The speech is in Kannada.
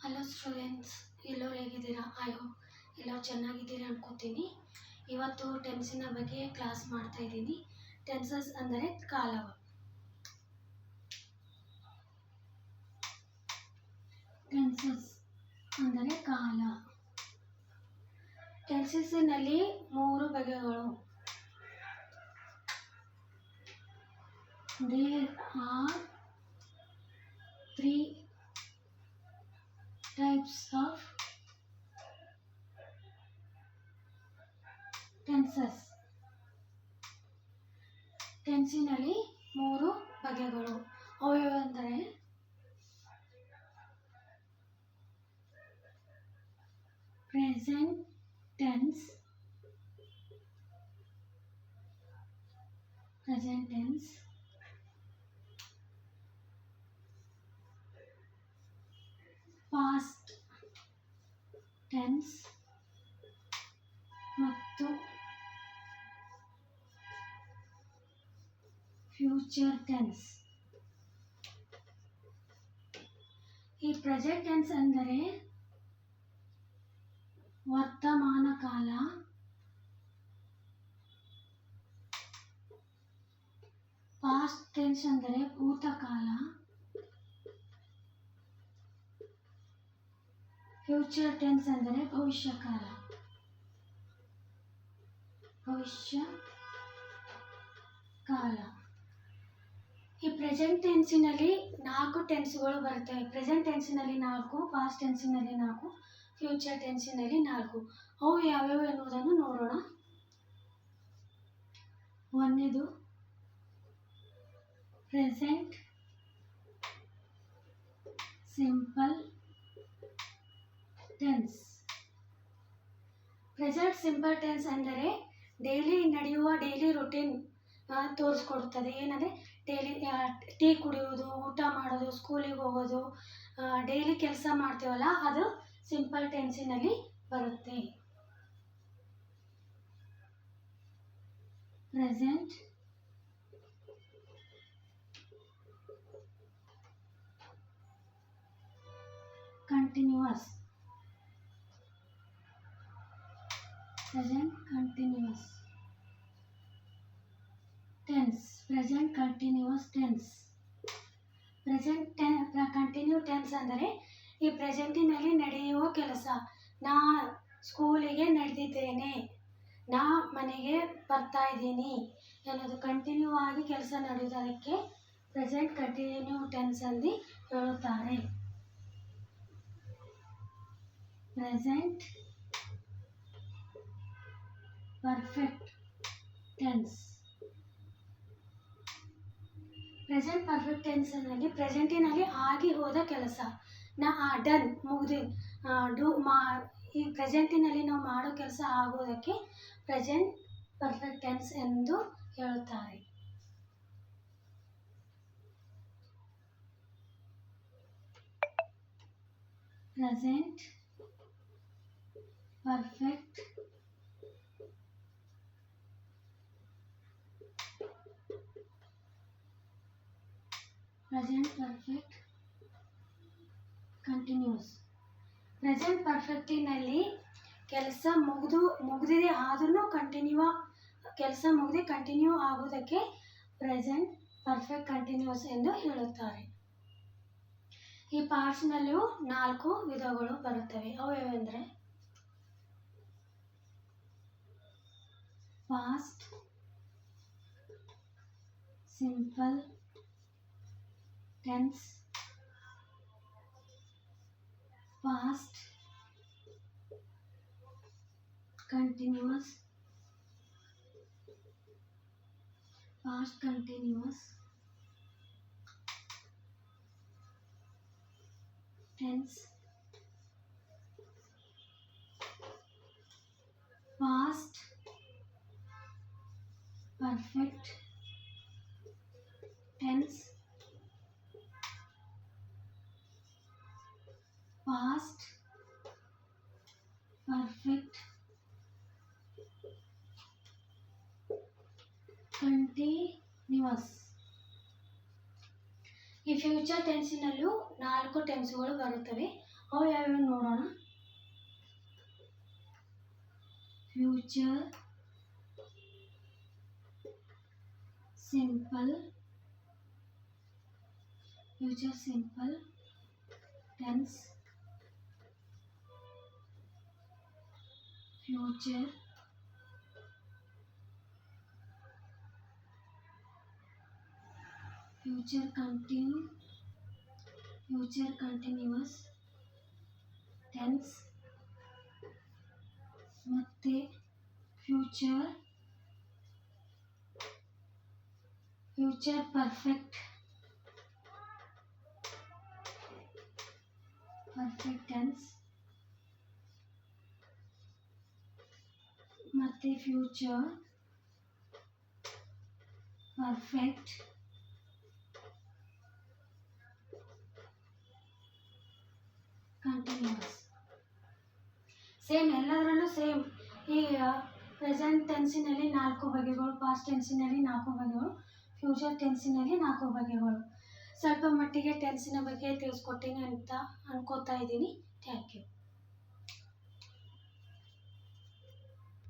ಹಲೋ ಸ್ಟೂಡೆಂಟ್ಸ್, ಎಲ್ಲರೂ ಹೇಗಿದ್ದೀರಾ? ಐ ಹೋಪ್ ಎಲ್ಲರೂ ಚೆನ್ನಾಗಿದ್ದೀರಾ ಅನ್ಕೋತೀನಿ. ಇವತ್ತು ಟೆನ್ಸಿನ ಬಗ್ಗೆ ಕ್ಲಾಸ್ ಮಾಡ್ತಾ ಇದ್ದೀನಿ. ಟೆನ್ಸಸ್ ಅಂದರೆ ಕಾಲಗಳು. ಟೆನ್ಸಸ್ ಅಂದರೆ ಕಾಲ. ಟೆನ್ಸಸ್ಸಿನಲ್ಲಿ 3 ಬಗೆಗಳು. There are 3 types of tenses. ಟೆನ್ಸಿನಲ್ಲಿ 3 ಬಗೆಗಳು. ಅವೆಂದರೆ ಪ್ರೆಸೆಂಟ್ ಟೆನ್ಸ್, ಪಾಸ್ಟ್ ಟೆನ್ಸ್ ಮತ್ತು ಫ್ಯೂಚರ್ ಟೆನ್ಸ್. ಈ ಪ್ರೆಸೆಂಟ್ ಟೆನ್ಸ್ ಅಂದರೆ ವರ್ತಮಾನ ಕಾಲ, ಪಾಸ್ಟ್ ಟೆನ್ಸ್ ಅಂದರೆ ಭೂತಕಾಲ, ಫ್ಯೂಚರ್ ಟೆನ್ಸ್ ಅಂದರೆ ಭವಿಷ್ಯಕಾಲ. ಈ ಪ್ರೆಸೆಂಟ್ ಟೆನ್ಸಿನಲ್ಲಿ 4 ಟೆನ್ಸ್ಗಳು ಬರ್ತವೆ. ಪ್ರೆಸೆಂಟ್ ಟೆನ್ಸಿನಲ್ಲಿ 4, ಪಾಸ್ಟ್ ಟೆನ್ಸಿನಲ್ಲಿ 4, ಫ್ಯೂಚರ್ ಟೆನ್ಸಿನಲ್ಲಿ 4. ಅವು ಯಾವ್ಯಾವು ಎನ್ನುವುದನ್ನು ನೋಡೋಣ. ಒಂದನೇದು present simple tense. Present simple tense ಅಂದರೆ ಡೈಲಿ ರೂಟೀನ್ ತೋರಿಸ್ಕೊಡ್ತದೆ. ಏನಂದರೆ ಡೈಲಿ ಟೀ ಕುಡಿಯೋದು, ಊಟ ಮಾಡೋದು, ಸ್ಕೂಲಿಗೆ ಹೋಗೋದು, ಡೈಲಿ ಕೆಲಸ ಮಾಡ್ತೀವಲ್ಲ, ಅದು ಸಿಂಪಲ್ ಟೆನ್ಸಿನಲ್ಲಿ ಬರುತ್ತೆ. Present continuous tense. Present continue tense ಅಂದರೆ ಈ ಪ್ರೆಸೆಂಟಿನಲ್ಲಿ ನಡೆಯುವ ಕೆಲಸ. ನಾ ಸ್ಕೂಲಿಗೆ ನಡೆದಿದ್ದೇನೆ, ನಾ ಮನೆಗೆ ಬರ್ತಾ ಇದ್ದೀನಿ ಅನ್ನೋದು ಕಂಟಿನ್ಯೂ ಆಗಿ ಕೆಲಸ ನಡೆಯುವುದಕ್ಕೆ ಪ್ರೆಸೆಂಟ್ ಕಂಟಿನ್ಯೂ ಟೆನ್ಸ್ ಎಂದು ಹೇಳುತ್ತಾರೆ. Present perfect tense. Present perfect ಟೆನ್ಸ್ನಲ್ಲಿ ಪ್ರೆಸೆಂಟಿನಲ್ಲಿ ಆಗಿ ಹೋದ ಕೆಲಸ, ಡನ್ ಈ ಪ್ರೆಸೆಂಟಿನಲ್ಲಿ ನಾವು ಮಾಡೋ ಕೆಲಸ ಆಗೋದಕ್ಕೆ ಪ್ರೆಸೆಂಟ್ ಪರ್ಫೆಕ್ಟ್ ಟೆನ್ಸ್ ಎಂದು ಹೇಳುತ್ತಾರೆ. Present perfect continuous. ಪ್ರೆಸೆಂಟ್ ಪರ್ಫೆಕ್ಟಿನಲ್ಲಿ ಕೆಲಸ ಮುಗಿದಿದೆ ಆದ್ರೂ ಕಂಟಿನ್ಯೂ ಆಗುವುದಕ್ಕೆ ಪ್ರೆಸೆಂಟ್ ಪರ್ಫೆಕ್ಟ್ ಕಂಟಿನ್ಯೂಸ್ ಎಂದು ಹೇಳುತ್ತಾರೆ. ಈ ಪಾರ್ಟ್ಸ್ನಲ್ಲಿಯೂ 4 ವಿಧಗಳು ಬರುತ್ತವೆ. ಅವೆಂದರೆ past simple tense, past continuous tense, past perfect tense, past perfect continuous. ಈ ಫ್ಯೂಚರ್ ಟೆನ್ಸಿನಲ್ಲೂ 4 ಟೆನ್ಸ್ಗಳು ಬರುತ್ತವೆ. ಅವು ಯಾವ್ಯಾವ ನೋಡೋಣ. Future simple tense, future continuous tense ಮತ್ತು ಫ್ಯೂಚರ್ ಪರ್ಫೆಕ್ಟ್ ಟೆನ್ಸ್ ಮತ್ತು ಫ್ಯೂಚರ್ ಪರ್ಫೆಕ್ಟ್ ಕಂಟಿನ್ಯೂಸ್. ಸೇಮ್ ಎಲ್ಲದರಲ್ಲೂ ಸೇಮ್. ಈಗ ಪ್ರೆಸೆಂಟ್ ಟೆನ್ಸಿನಲ್ಲಿ 4 ಬಗೆಗಳು, ಪಾಸ್ಟ್ ಟೆನ್ಸಿನಲ್ಲಿ 4 ಬಗೆಗಳು, ಫ್ಯೂಚರ್ ಟೆನ್ಸಿನಲ್ಲಿ 4 ಬಗೆಗಳು. ಸ್ವಲ್ಪ ಮಟ್ಟಿಗೆ ಟೆನ್ಸಿನ ಬಗ್ಗೆ ತಿಳಿಸ್ಕೊಟ್ಟೀನಿ ಅಂತ ಅನ್ಕೋತಾ ಇದ್ದೀನಿ. Thank you.